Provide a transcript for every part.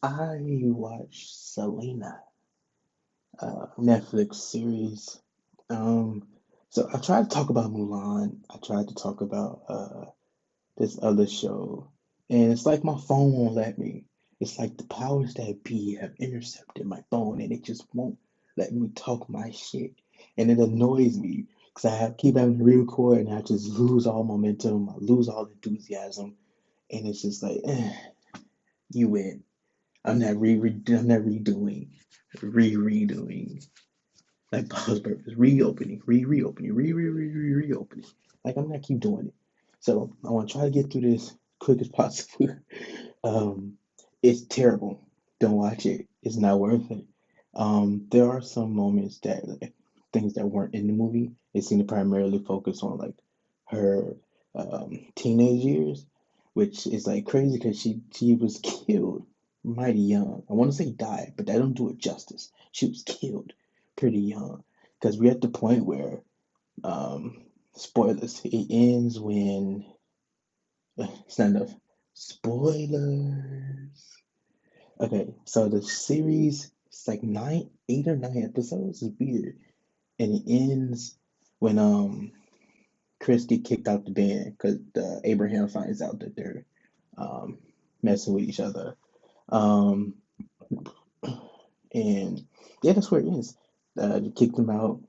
I watched Selena, Netflix series. Um, so I tried to talk about Mulan. I tried to talk about this other show, and it's like my phone won't let me. It's like the powers that be have intercepted my phone, and it just won't let me talk my shit, and it annoys me because keep having to re-record, and I just lose all momentum, I lose all enthusiasm, and it's just like, you win. I'm not redoing, redoing. Like pause purpose, reopening, reopening, reopening. Like I'm not keep doing it. So I want to try to get through this quick as possible. um, it's terrible. Don't watch it. It's not worth it. There are some moments that things that weren't in the movie. It seemed to primarily focus on like her teenage years, which is like crazy because she was killed mighty young. I want to say died, but that don't do it justice. She was killed pretty young because we're at the point where um, spoilers. It ends when it's not enough spoilers. Okay, so the series it's like 8 or 9 episodes. It's weird, and it ends when Chris get kicked out the band because Abraham finds out that they're um messing with each other. Um, and yeah, that's where it ends. They kicked him out,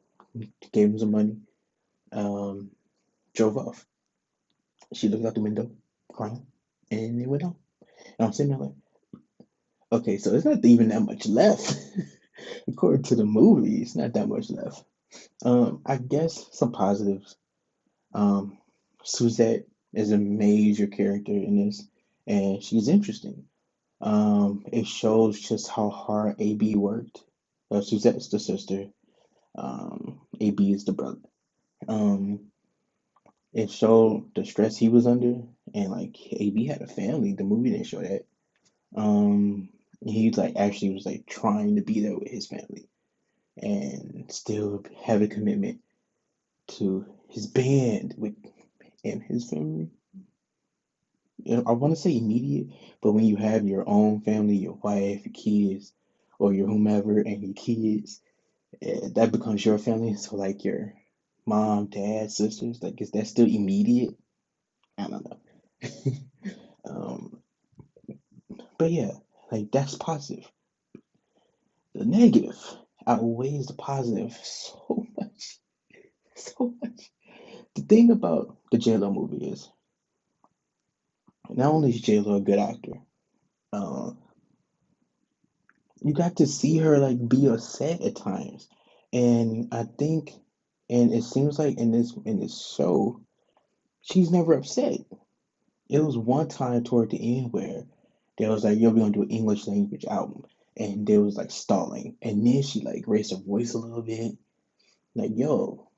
gave him some money, um, drove off. She looked out the window, crying, and it went on. And I'm sitting there like, okay, so it's not even that much left. According to the movie, it's not that much left. I guess some positives. Um, Suzette is a major character in this, and she's interesting. It shows just how hard AB worked. Suzette's the sister. AB is the brother. Um, it showed the stress he was under, and like AB had a family. The movie didn't show that. He like actually was like trying to be there with his family and still have a commitment to his band with and his family. You know, I want to say immediate, but when you have your own family, your wife, your kids, or your whomever, and your kids, that becomes your family. So like your mom, dad, sisters, like is that still immediate? I don't know. um, but yeah, like that's positive. The negative outweighs the positive so much, so much. The thing about the JLo movie is not only is JLo a good actor, uh, you got to see her like be upset at times, and I think, and it seems like in this show, she's never upset. It was one time toward the end where they was like, "Yo, we're gonna do an English language album," and they was like stalling, and then she like raised her voice a little bit, like, "Yo,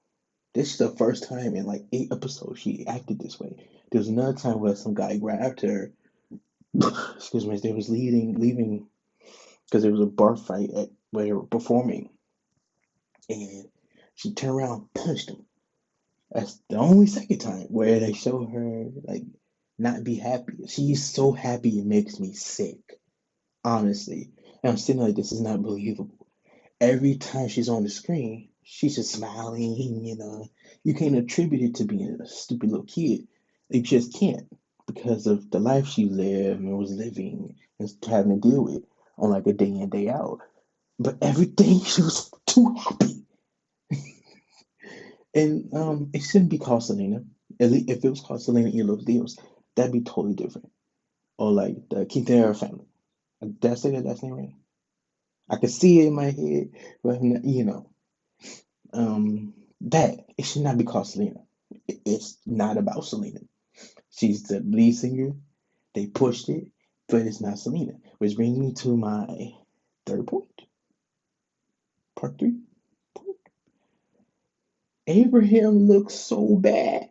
this is the first time in like 8 episodes she acted this way." There was another time where some guy grabbed her, excuse me, as they was leaving because there was a bar fight at where they were performing, and she turned around, and punched him. That's the only second time where they show her like not be happy. She's so happy it makes me sick, honestly. And I'm sitting like, this is not believable. Every time she's on the screen, she's just smiling, you know. You can't attribute it to being a stupid little kid. You just can't because of the life she lived and was living and having to deal with on like a day in, day out. But everything she was too happy. And it shouldn't be called Selena. At least if it was called Selena y los Dios, that'd be totally different. Or like the Quintero family. Did I say that last name right? I can see it in my head, but that it should not be called Selena. It's not about Selena. She's the lead singer. They pushed it, but it's not Selena. Which brings me to my third point, part three. Abraham looks so bad.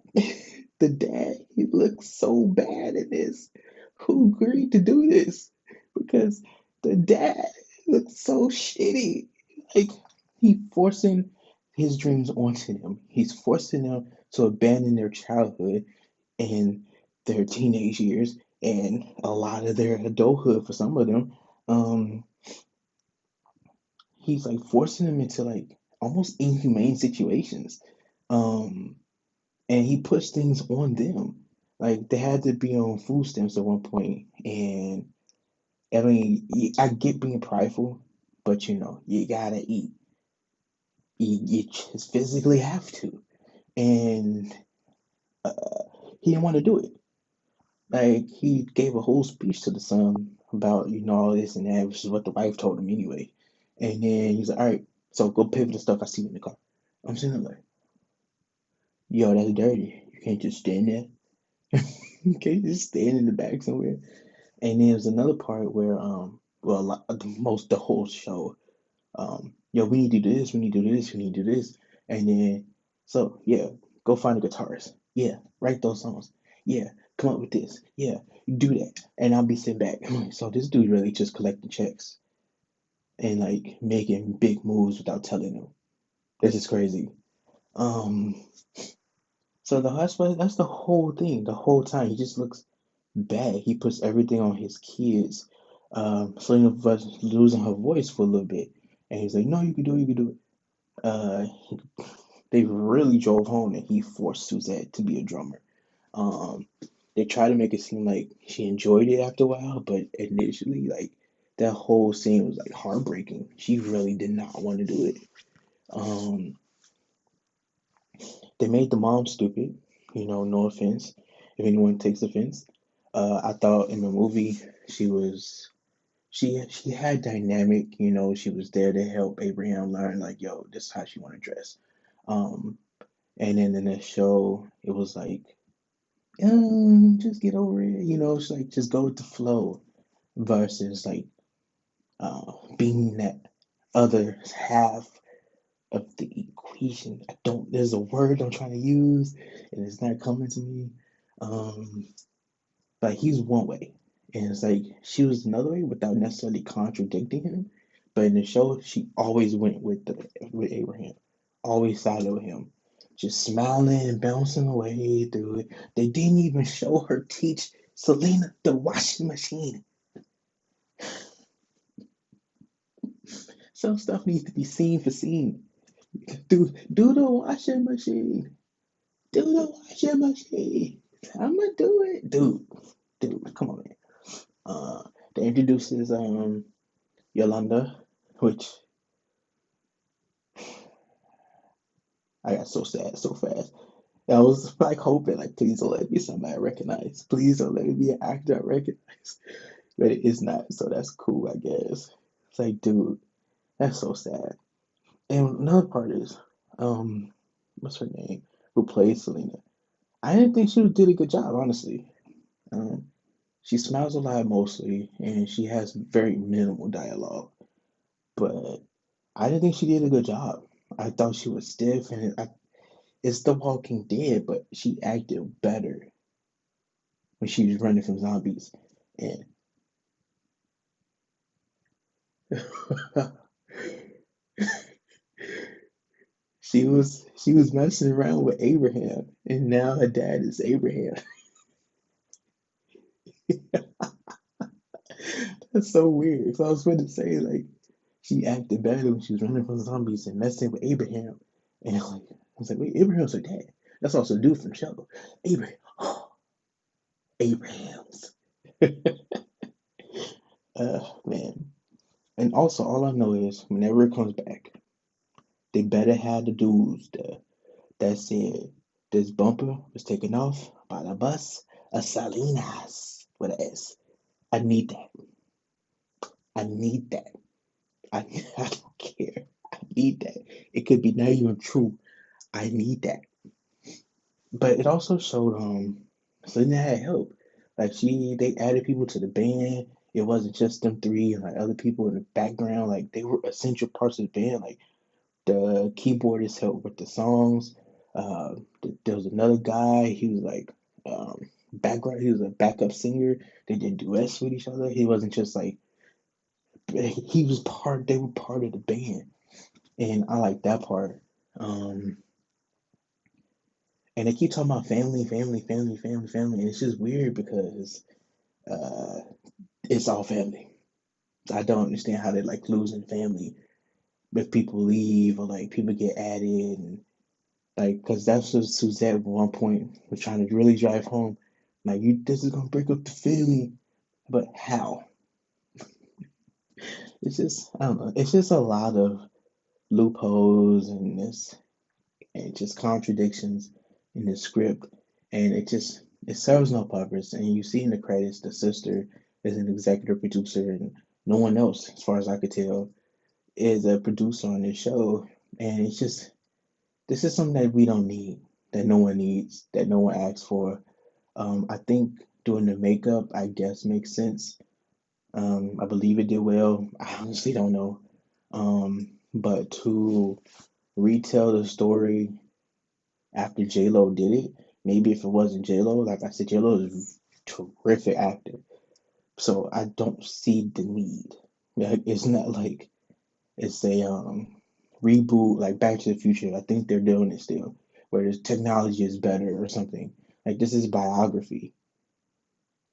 The dad, he looks so bad in this. Who agreed to do this? Because the dad looks so shitty. Like he forcing his dreams onto them. He's forcing them to abandon their childhood and their teenage years and a lot of their adulthood for some of them. Um, he's like forcing them into like almost inhumane situations. Um, and he puts things on them. Like they had to be on food stamps at one point, and I mean, I get being prideful, but you gotta eat. You just physically have to, and he didn't want to do it. Like he gave a whole speech to the son about all this and that, which is what the wife told him anyway. And then he's like, "All right, so go pay for the stuff I see in the car." I'm sitting there like, "Yo, that's dirty. You can't just stand there. You can't just stand in the back somewhere." And then there's another part where well, the whole show, yo, we need to do this, we need to do this, we need to do this, and then so yeah, go find a guitarist. Yeah, write those songs. Yeah, come up with this. Yeah, do that, and I'll be sitting back. So this dude really just collecting checks and like making big moves without telling them. This is crazy. Um, so that's the whole thing. The whole time he just looks bad. He puts everything on his kids. Selena was losing her voice for a little bit, and he's like, "No, you can do it. You can do it." Uh, they really drove home that he forced Suzette to be a drummer. Um, they tried to make it seem like she enjoyed it after a while, but initially, like that whole scene was like heartbreaking. She really did not want to do it. Um, they made the mom stupid. No offense if anyone takes offense. I thought in the movie she was she had dynamic. She was there to help Abraham learn like, yo, this is how she want to dress. Um, and then in the show, it was like, just get over it. It's like just go with the flow versus like being that other half of the equation. I don't. There's a word I'm trying to use, and it's not coming to me. Um, Like he's one way, and it's like she was another way without necessarily contradicting him. But in the show, she always went with Abraham, always sided with him, just smiling and bouncing away through it. They didn't even show her teach Selena the washing machine. Some stuff needs to be seen for scene. Do the washing machine. Do the washing machine. I'ma do it, dude. Come on, man. Uh, they introduces Yolanda, which I got so sad so fast. I was like hoping, like, please don't let me be somebody I recognize. Please don't let me be an actor I recognize. But it is not, so that's cool, I guess. It's like, dude, that's so sad. And another part is, um, what's her name? Who plays Selena? I didn't think she did a good job, honestly. Um, she smiles a lot mostly, and she has very minimal dialogue. But I didn't think she did a good job. I thought she was stiff, and it's The Walking Dead, but she acted better when she was running from zombies. And she was messing around with Abraham, and now her dad is Abraham. That's so weird. So I was going to say like she acted better when she was running from zombies and messing with Abraham. And like I was like, wait, Abraham's her dad. That's also a dude from the show. Abraham. Abrahams. Man. And also all I know is whenever it comes back, they better have the dudes that said this bumper was taken off by the bus of Salinas with an S. I need that. I need that. I, I don't care. I need that. It could be not even true. I need that. But it also showed Selena had help. Like they added people to the band. It wasn't just them three and like other people in the background. Like they were essential parts of the band. Like the keyboardist helped with the songs. There was another guy. He was like background. He was a backup singer. They did duets with each other. He wasn't just like he was part. They were part of the band, and I like that part. Um, and they keep talking about family, family, family, family, family, and it's just weird because uh, it's all family. I don't understand how they like losing family if people leave or like people get added and like because that's what Suzette at one point was trying to really drive home. Like you, this is gonna break up the family, but how? It's just I don't know. It's just a lot of loopholes and this and just contradictions in the script, and it serves no purpose. And you see in the credits the sister is an executive producer, and no one else, as far as I could tell, is a producer on this show. And it's just this is something that we don't need, that no one needs, that no one asks for. I think doing the makeup, I guess, makes sense. I believe it did well. I honestly don't know. But to retell the story after J Lo did it, maybe if it wasn't J Lo, like I said, J Lo is a terrific actor. So I don't see the need. Like, it's not like it's a reboot like Back to the Future. I think they're doing it still, where the technology is better or something. Like this is biography,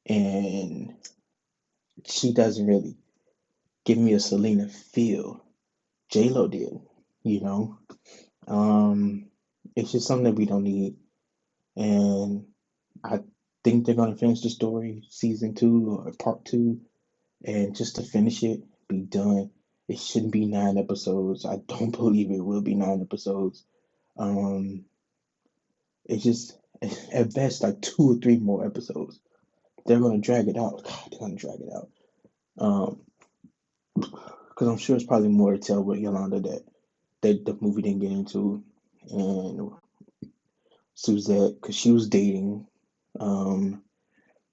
and she doesn't really give me a Selena feel. J Lo did, you know. Um, it's just something that we don't need, and I think they're gonna finish the story season two or part two, and just to finish it, be done. It shouldn't be 9 episodes. I don't believe it will be 9 episodes. Um, it's just at best like 2 or 3 more episodes. They're gonna drag it out. God, they're gonna drag it out. Um, because I'm sure it's probably more to tell with Yolanda that the movie didn't get into, and Suzette because she was dating. Um,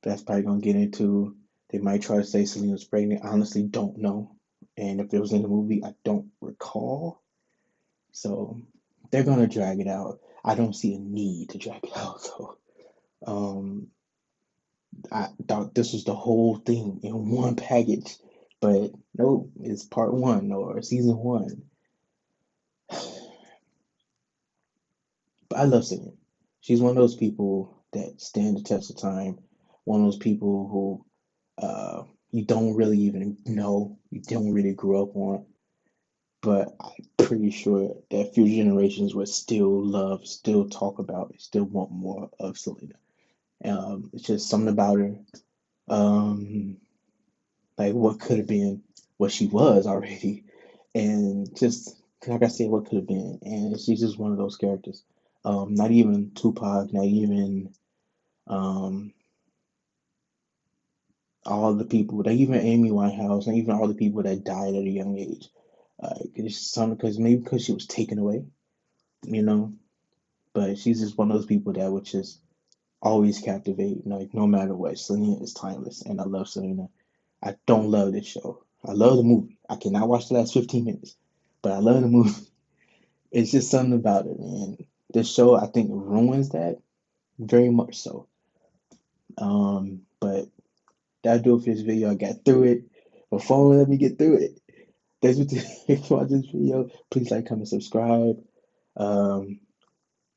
that's probably gonna get into. They might try to say Selena was pregnant. I honestly don't know, and if it was in the movie, I don't recall. So they're gonna drag it out. I don't see a need to drag it out though. Um, I thought this was the whole thing in one package, but nope, it's part one or season one. But I love singing. She's one of those people that stand the test of time. One of those people who you don't really even know, you don't really grow up on, but I'm pretty sure that future generations would still love, still talk about, still want more of Selena. It's just something about her. Um, like what could have been what she was already, and just like I said, what could have been, and she's just one of those characters. Not even Tupac, not even um, all the people, not even Amy Winehouse, not even all the people that died at a young age. It's some because maybe because she was taken away, you know. But she's just one of those people that would just always captivate, like no matter what. Selena is timeless, and I love Selena. I don't love this show. I love the movie. I cannot watch the last 15 minutes, but I love the movie. It's just something about it, man. This show, I think, ruins that very much so. But that'll do it for this video. I got through it. My phone let me get through it. Thanks for watching this video. Please like, comment, subscribe. Um,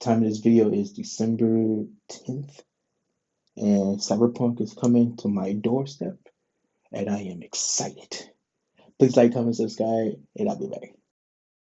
time of this video is December 10th, and Cyberpunk is coming to my doorstep, and I am excited. Please like, comment, subscribe, and I'll be back.